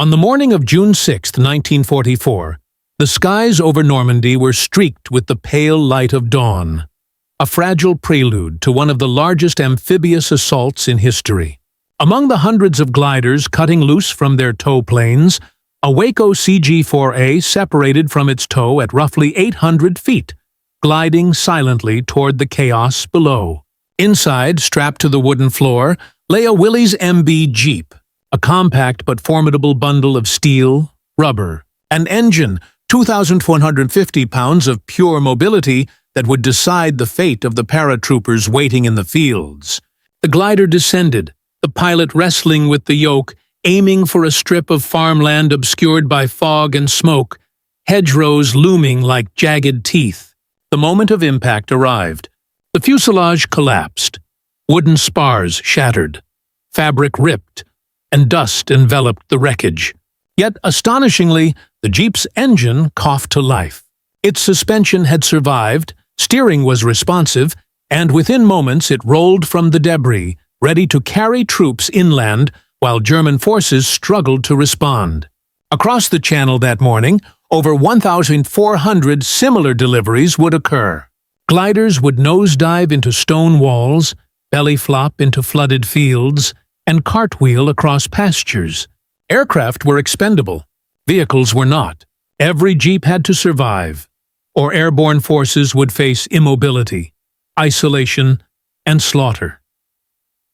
On the morning of June 6, 1944, the skies over Normandy were streaked with the pale light of dawn, a fragile prelude to one of the largest amphibious assaults in history. Among the hundreds of gliders cutting loose from their tow planes, a Waco CG-4A separated from its tow at roughly 800 feet, gliding silently toward the chaos below. Inside, strapped to the wooden floor, lay a Willys MB Jeep, a compact but formidable bundle of steel, rubber, an engine, 2,150 pounds of pure mobility that would decide the fate of the paratroopers waiting in the fields. The glider descended, the pilot wrestling with the yoke, aiming for a strip of farmland obscured by fog and smoke, hedgerows looming like jagged teeth. The moment of impact arrived. The fuselage collapsed. Wooden spars shattered. Fabric ripped, and dust enveloped the wreckage. Yet, astonishingly, the Jeep's engine coughed to life. Its suspension had survived, steering was responsive, and within moments it rolled from the debris, ready to carry troops inland while German forces struggled to respond. Across the channel that morning, over 1,400 similar deliveries would occur. Gliders would nosedive into stone walls, belly flop into flooded fields, and cartwheel across pastures. Aircraft were expendable. Vehicles were not. Every Jeep had to survive, or airborne forces would face immobility, isolation, and slaughter.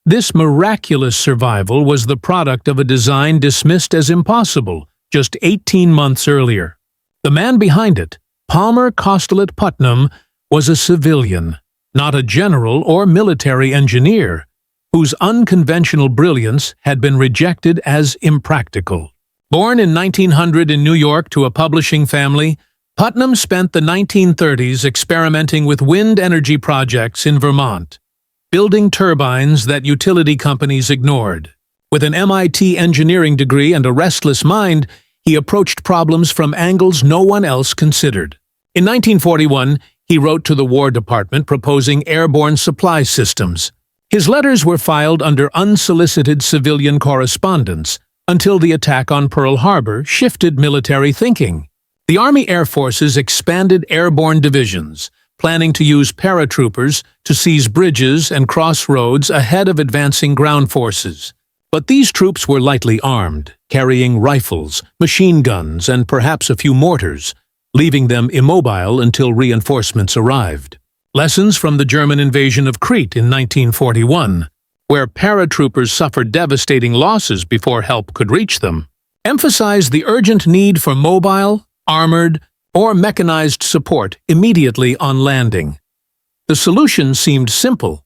This miraculous survival was the product of a design dismissed as impossible just 18 months earlier. The man behind it, Palmer Costelet Putnam, was a civilian, not a general or military engineer, whose unconventional brilliance had been rejected as impractical. Born in 1900 in New York to a publishing family, Putnam spent the 1930s experimenting with wind energy projects in Vermont, building turbines that utility companies ignored. With an MIT engineering degree and a restless mind, he approached problems from angles no one else considered. In 1941, he wrote to the War Department proposing airborne supply systems. His letters were filed under unsolicited civilian correspondence until the attack on Pearl Harbor shifted military thinking. The Army Air Forces expanded airborne divisions, planning to use paratroopers to seize bridges and cross roads ahead of advancing ground forces. But these troops were lightly armed, carrying rifles, machine guns, and perhaps a few mortars, leaving them immobile until reinforcements arrived. Lessons from the German invasion of Crete in 1941, where paratroopers suffered devastating losses before help could reach them, emphasized the urgent need for mobile, armored, or mechanized support immediately on landing. The solution seemed simple.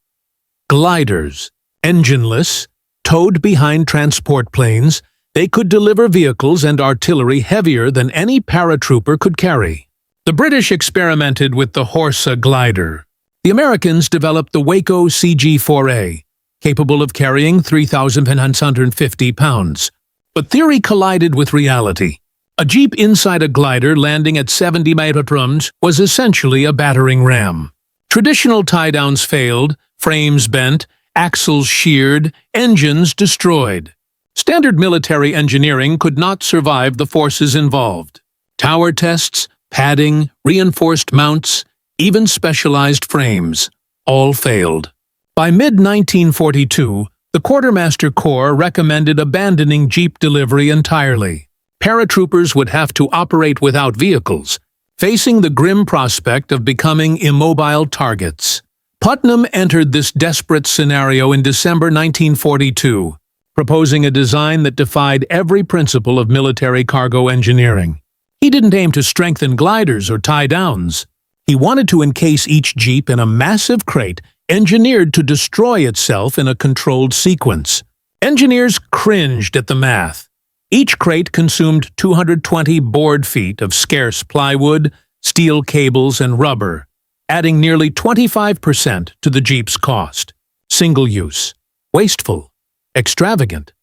Gliders, engineless, towed behind transport planes, they could deliver vehicles and artillery heavier than any paratrooper could carry. The British experimented with the Horsa glider. The Americans developed the Waco CG-4A, capable of carrying 3,150 pounds. But theory collided with reality. A Jeep inside a glider landing at 70 megatrons was essentially a battering ram. Traditional tie-downs failed, frames bent, axles sheared, engines destroyed. Standard military engineering could not survive the forces involved. Tower tests, padding, reinforced mounts, even specialized frames, all failed. By mid-1942, the Quartermaster Corps recommended abandoning Jeep delivery entirely. Paratroopers would have to operate without vehicles, facing the grim prospect of becoming immobile targets. Putnam entered this desperate scenario in December 1942, proposing a design that defied every principle of military cargo engineering. He didn't aim to strengthen gliders or tie-downs. He wanted to encase each Jeep in a massive crate engineered to destroy itself in a controlled sequence. Engineers cringed at the math. Each crate consumed 220 board feet of scarce plywood, steel cables, and rubber, adding nearly 25% to the Jeep's cost. Single-use, wasteful, extravagant.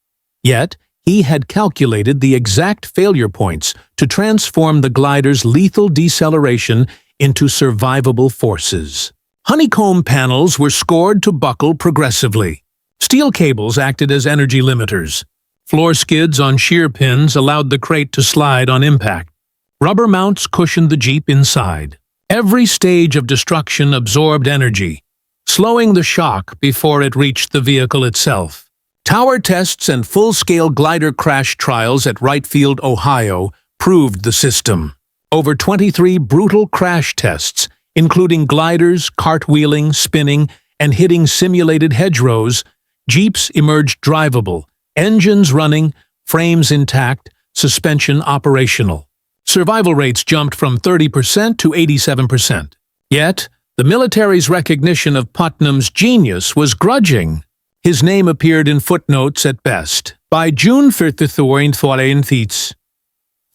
Yet, he had calculated the exact failure points to transform the glider's lethal deceleration into survivable forces. Honeycomb panels were scored to buckle progressively. Steel cables acted as energy limiters. Floor skids on shear pins allowed the crate to slide on impact. Rubber mounts cushioned the Jeep inside. Every stage of destruction absorbed energy, slowing the shock before it reached the vehicle itself. Tower tests and full-scale glider crash trials at Wrightfield, Ohio, proved the system. Over 23 brutal crash tests, including gliders, cartwheeling, spinning, and hitting simulated hedgerows, Jeeps emerged drivable, engines running, frames intact, suspension operational. Survival rates jumped from 30% to 87%. Yet, the military's recognition of Putnam's genius was grudging. His name appeared in footnotes at best. By June 5th,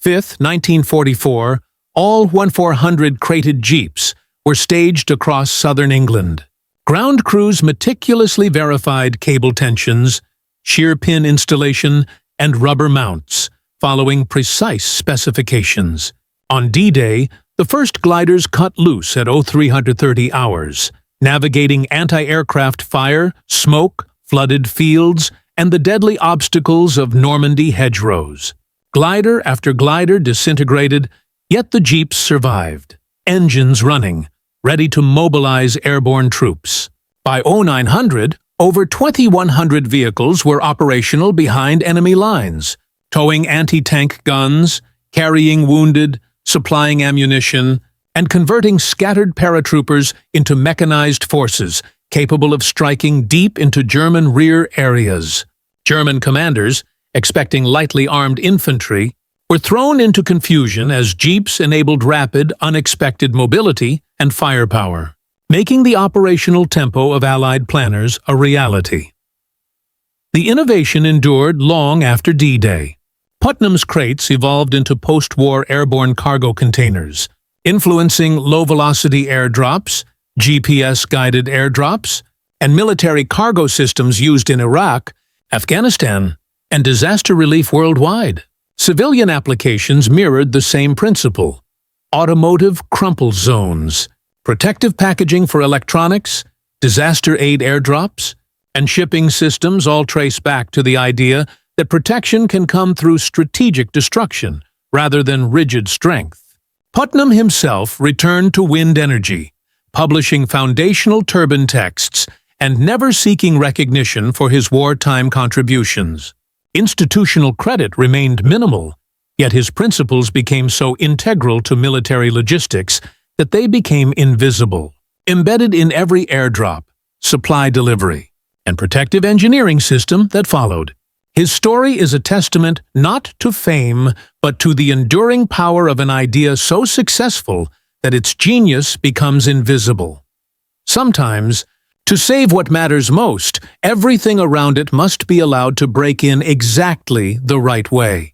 1944, all 1,400 crated Jeeps were staged across southern England. Ground crews meticulously verified cable tensions, shear pin installation, and rubber mounts, following precise specifications. On D-Day, the first gliders cut loose at 0330 hours, navigating anti-aircraft fire, smoke, flooded fields, and the deadly obstacles of Normandy hedgerows. Glider after glider disintegrated, yet the Jeeps survived, engines running, ready to mobilize airborne troops. By 0900, over 2,100 vehicles were operational behind enemy lines, towing anti-tank guns, carrying wounded, supplying ammunition, and converting scattered paratroopers into mechanized forces capable of striking deep into German rear areas. German commanders, expecting lightly armed infantry, were thrown into confusion as Jeeps enabled rapid, unexpected mobility and firepower, making the operational tempo of Allied planners a reality. The innovation endured long after D-Day. Putnam's crates evolved into post-war airborne cargo containers, influencing low-velocity airdrops, GPS-guided airdrops, and military cargo systems used in Iraq, Afghanistan, and disaster relief worldwide. Civilian applications mirrored the same principle. Automotive crumple zones, protective packaging for electronics, disaster aid airdrops, and shipping systems all trace back to the idea that protection can come through strategic destruction rather than rigid strength. Putnam himself returned to wind energy, publishing foundational turbine texts and never seeking recognition for his wartime contributions. Institutional credit remained minimal, yet his principles became so integral to military logistics that they became invisible, embedded in every airdrop, supply delivery, and protective engineering system that followed. His story is a testament not to fame, but to the enduring power of an idea so successful that its genius becomes invisible. Sometimes, to save what matters most, everything around it must be allowed to break in exactly the right way.